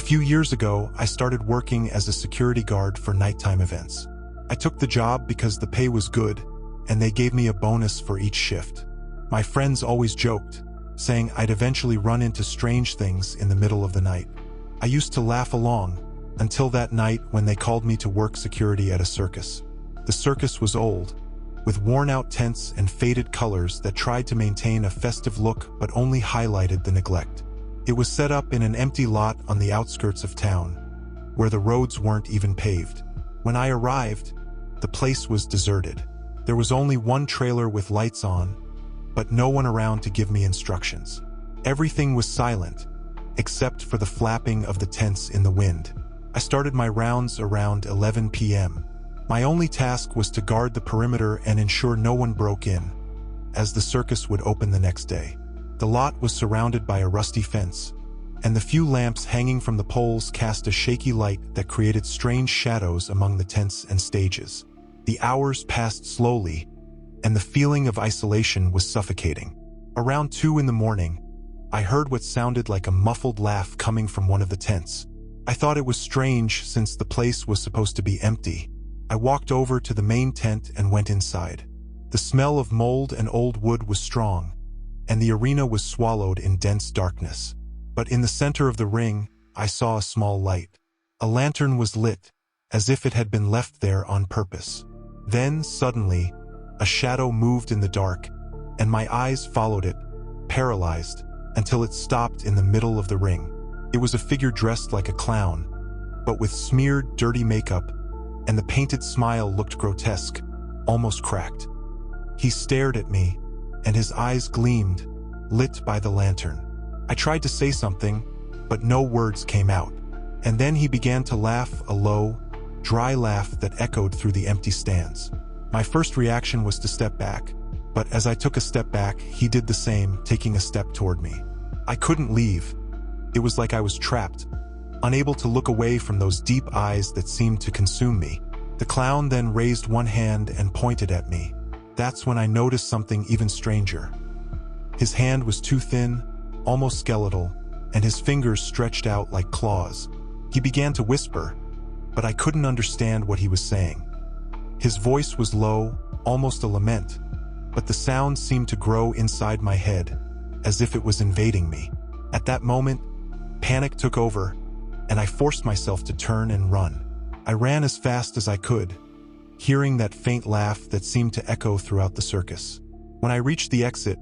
few years ago, I started working as a security guard for nighttime events. I took the job because the pay was good, and they gave me a bonus for each shift. My friends always joked, saying I'd eventually run into strange things in the middle of the night. I used to laugh along, until that night when they called me to work security at a circus. The circus was old, with worn-out tents and faded colors that tried to maintain a festive look but only highlighted the neglect. It was set up in an empty lot on the outskirts of town, where the roads weren't even paved. When I arrived, the place was deserted. There was only one trailer with lights on, but no one around to give me instructions. Everything was silent, except for the flapping of the tents in the wind. I started my rounds around 11 p.m. My only task was to guard the perimeter and ensure no one broke in, as the circus would open the next day. The lot was surrounded by a rusty fence, and the few lamps hanging from the poles cast a shaky light that created strange shadows among the tents and stages. The hours passed slowly, and the feeling of isolation was suffocating. Around 2 in the morning, I heard what sounded like a muffled laugh coming from one of the tents. I thought it was strange since the place was supposed to be empty. I walked over to the main tent and went inside. The smell of mold and old wood was strong, and the arena was swallowed in dense darkness. But in the center of the ring, I saw a small light. A lantern was lit, as if it had been left there on purpose. Then, suddenly, a shadow moved in the dark, and my eyes followed it, paralyzed, until it stopped in the middle of the ring. It was a figure dressed like a clown, but with smeared, dirty makeup, and the painted smile looked grotesque, almost cracked. He stared at me, and his eyes gleamed, lit by the lantern. I tried to say something, but no words came out. And then he began to laugh, a low, dry laugh that echoed through the empty stands. My first reaction was to step back, but as I took a step back, he did the same, taking a step toward me. I couldn't leave. It was like I was trapped, unable to look away from those deep eyes that seemed to consume me. The clown then raised one hand and pointed at me. That's when I noticed something even stranger. His hand was too thin, almost skeletal, and his fingers stretched out like claws. He began to whisper, but I couldn't understand what he was saying. His voice was low, almost a lament, but the sound seemed to grow inside my head, as if it was invading me. At that moment, panic took over, and I forced myself to turn and run. I ran as fast as I could, hearing that faint laugh that seemed to echo throughout the circus. When I reached the exit,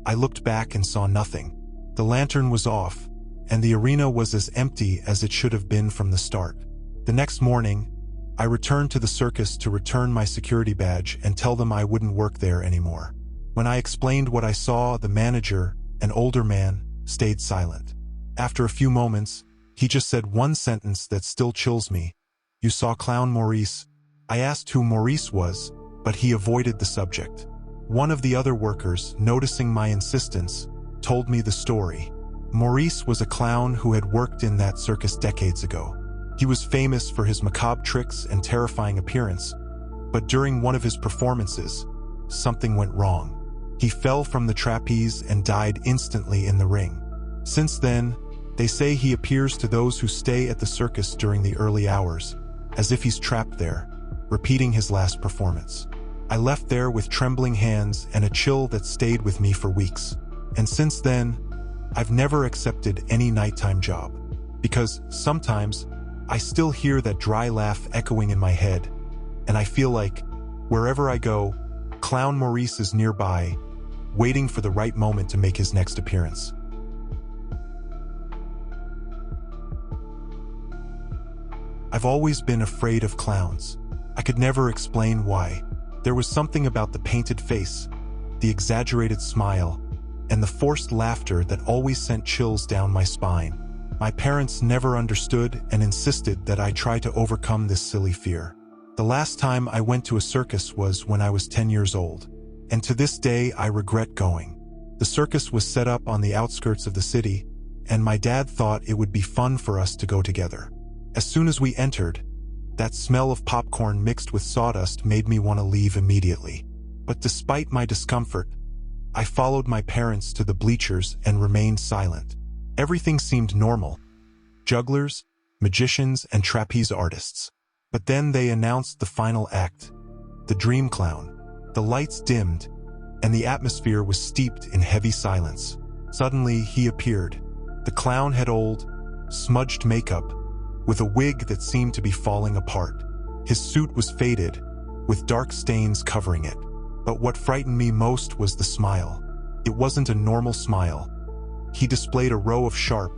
I looked back and saw nothing. The lantern was off, and the arena was as empty as it should have been from the start. The next morning, I returned to the circus to return my security badge and tell them I wouldn't work there anymore. When I explained what I saw, the manager, an older man, stayed silent. After a few moments, he just said one sentence that still chills me. "You saw Clown Maurice?" I asked who Maurice was, but he avoided the subject. One of the other workers, noticing my insistence, told me the story. Maurice was a clown who had worked in that circus decades ago. He was famous for his macabre tricks and terrifying appearance, but during one of his performances, something went wrong. He fell from the trapeze and died instantly in the ring. Since then, they say he appears to those who stay at the circus during the early hours, as if he's trapped there, repeating his last performance. I left there with trembling hands and a chill that stayed with me for weeks. And since then, I've never accepted any nighttime job, because sometimes I still hear that dry laugh echoing in my head, and I feel like, wherever I go, Clown Maurice is nearby, waiting for the right moment to make his next appearance. I've always been afraid of clowns. I could never explain why. There was something about the painted face, the exaggerated smile, and the forced laughter that always sent chills down my spine. My parents never understood and insisted that I try to overcome this silly fear. The last time I went to a circus was when I was 10 years old, and to this day I regret going. The circus was set up on the outskirts of the city, and my dad thought it would be fun for us to go together. As soon as we entered, that smell of popcorn mixed with sawdust made me want to leave immediately. But despite my discomfort, I followed my parents to the bleachers and remained silent. Everything seemed normal, jugglers, magicians, and trapeze artists. But then they announced the final act, the dream clown. The lights dimmed, and the atmosphere was steeped in heavy silence. Suddenly, he appeared. The clown had old, smudged makeup, with a wig that seemed to be falling apart. His suit was faded, with dark stains covering it. But what frightened me most was the smile. It wasn't a normal smile. He displayed a row of sharp,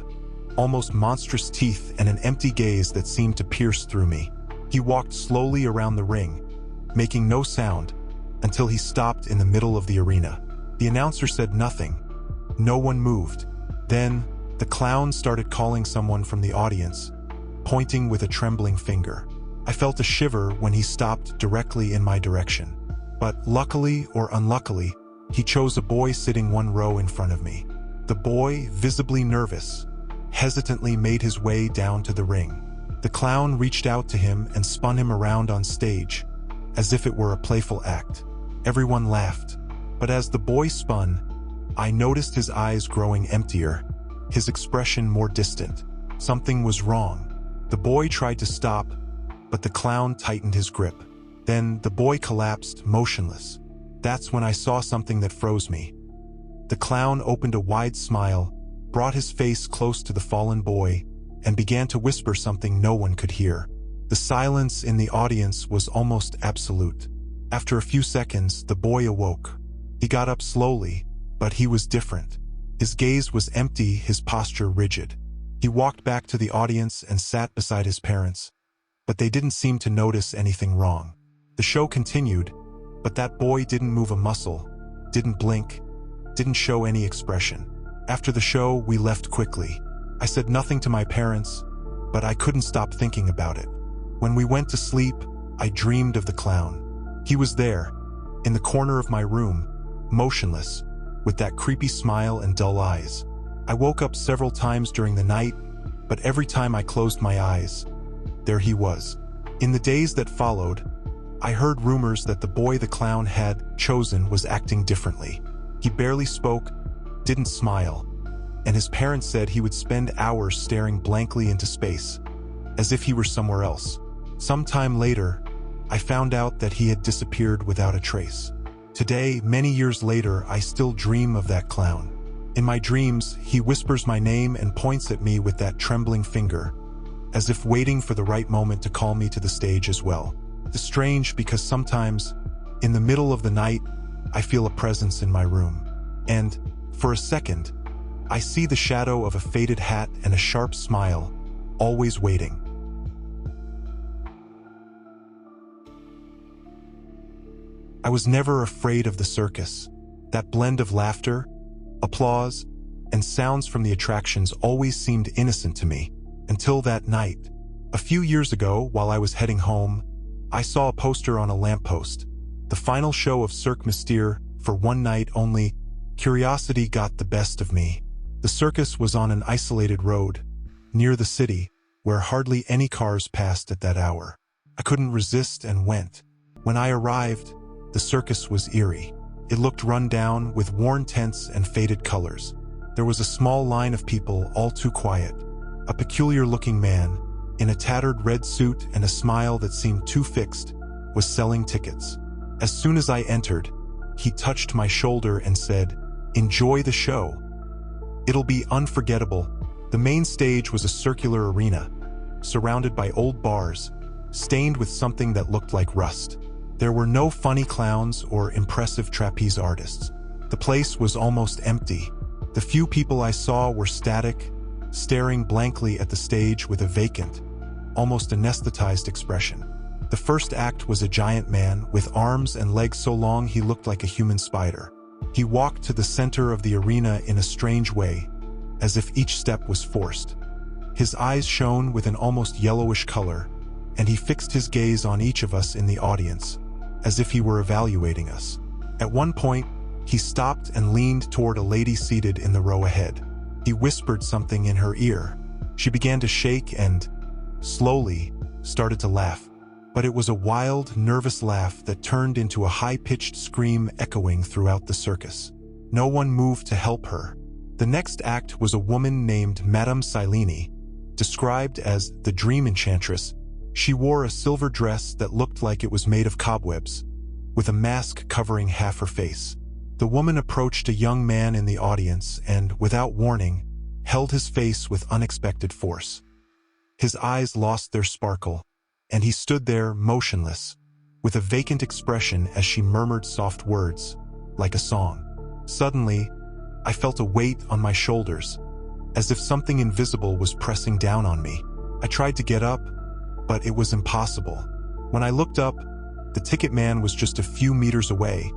almost monstrous teeth and an empty gaze that seemed to pierce through me. He walked slowly around the ring, making no sound, until he stopped in the middle of the arena. The announcer said nothing. No one moved. Then, the clown started calling someone from the audience, pointing with a trembling finger. I felt a shiver when he stopped directly in my direction. But luckily or unluckily, he chose a boy sitting one row in front of me. The boy, visibly nervous, hesitantly made his way down to the ring. The clown reached out to him and spun him around on stage, as if it were a playful act. Everyone laughed, but as the boy spun, I noticed his eyes growing emptier, his expression more distant. Something was wrong. The boy tried to stop, but the clown tightened his grip. Then the boy collapsed, motionless. That's when I saw something that froze me. The clown opened a wide smile, brought his face close to the fallen boy, and began to whisper something no one could hear. The silence in the audience was almost absolute. After a few seconds, the boy awoke. He got up slowly, but he was different. His gaze was empty, his posture rigid. He walked back to the audience and sat beside his parents, but they didn't seem to notice anything wrong. The show continued, but that boy didn't move a muscle, didn't blink, didn't show any expression. After the show, we left quickly. I said nothing to my parents, but I couldn't stop thinking about it. When we went to sleep, I dreamed of the clown. He was there, in the corner of my room, motionless, with that creepy smile and dull eyes. I woke up several times during the night, but every time I closed my eyes, there he was. In the days that followed, I heard rumors that the boy the clown had chosen was acting differently. He barely spoke, didn't smile, and his parents said he would spend hours staring blankly into space, as if he were somewhere else. Sometime later, I found out that he had disappeared without a trace. Today, many years later, I still dream of that clown. In my dreams, he whispers my name and points at me with that trembling finger, as if waiting for the right moment to call me to the stage as well. It's strange because sometimes, in the middle of the night, I feel a presence in my room. And, for a second, I see the shadow of a faded hat and a sharp smile, always waiting. I was never afraid of the circus. That blend of laughter, applause, and sounds from the attractions always seemed innocent to me, until that night. A few years ago, while I was heading home, I saw a poster on a lamppost. The final show of Cirque Mystère for one night only. Curiosity got the best of me. The circus was on an isolated road, near the city, where hardly any cars passed at that hour. I couldn't resist and went. When I arrived, the circus was eerie. It looked run down, with worn tents and faded colors. There was a small line of people, all too quiet. A peculiar-looking man, in a tattered red suit and a smile that seemed too fixed, was selling tickets. As soon as I entered, he touched my shoulder and said, "Enjoy the show. It'll be unforgettable." The main stage was a circular arena, surrounded by old bars, stained with something that looked like rust. There were no funny clowns or impressive trapeze artists. The place was almost empty. The few people I saw were static, staring blankly at the stage with a vacant, almost anesthetized expression. The first act was a giant man with arms and legs so long he looked like a human spider. He walked to the center of the arena in a strange way, as if each step was forced. His eyes shone with an almost yellowish color, and he fixed his gaze on each of us in the audience, as if he were evaluating us. At one point, he stopped and leaned toward a lady seated in the row ahead. He whispered something in her ear. She began to shake and, slowly, started to laugh. But it was a wild, nervous laugh that turned into a high-pitched scream echoing throughout the circus. No one moved to help her. The next act was a woman named Madame Sileni, Described as the Dream Enchantress, she wore a silver dress that looked like it was made of cobwebs, with a mask covering half her face. The woman approached a young man in the audience and, without warning, held his face with unexpected force. His eyes lost their sparkle, and he stood there motionless, with a vacant expression as she murmured soft words, like a song. Suddenly, I felt a weight on my shoulders, as if something invisible was pressing down on me. I tried to get up, but it was impossible. When I looked up, the ticket man was just a few meters away,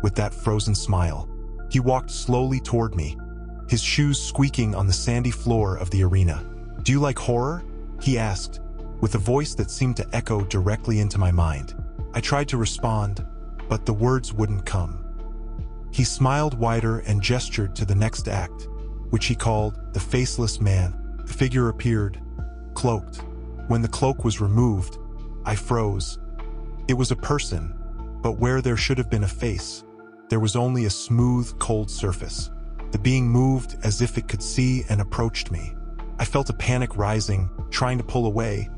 with that frozen smile. He walked slowly toward me, his shoes squeaking on the sandy floor of the arena. "Do you like horror?" he asked, with a voice that seemed to echo directly into my mind. I tried to respond, but the words wouldn't come. He smiled wider and gestured to the next act, which he called the Faceless Man. The figure appeared, cloaked. When the cloak was removed, I froze. It was a person, but where there should have been a face, there was only a smooth, cold surface. The being moved as if it could see and approached me. I felt a panic rising, trying to pull away,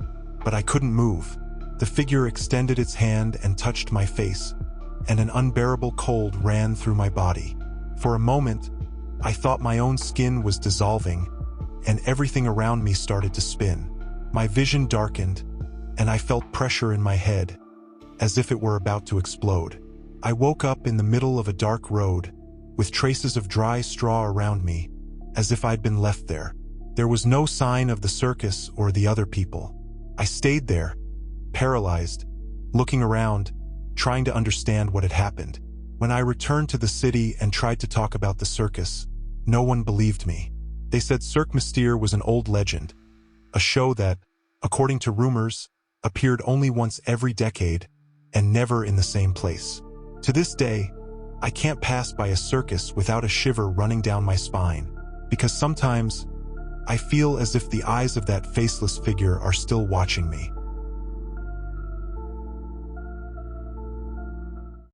but I couldn't move. The figure extended its hand and touched my face, and an unbearable cold ran through my body. For a moment, I thought my own skin was dissolving, and everything around me started to spin. My vision darkened, and I felt pressure in my head, as if it were about to explode. I woke up in the middle of a dark road, with traces of dry straw around me, as if I'd been left there. There was no sign of the circus or the other people. I stayed there, paralyzed, looking around, trying to understand what had happened. When I returned to the city and tried to talk about the circus, no one believed me. They said Cirque Mystère was an old legend, a show that, according to rumors, appeared only once every decade and never in the same place. To this day, I can't pass by a circus without a shiver running down my spine, because sometimes I feel as if the eyes of that faceless figure are still watching me.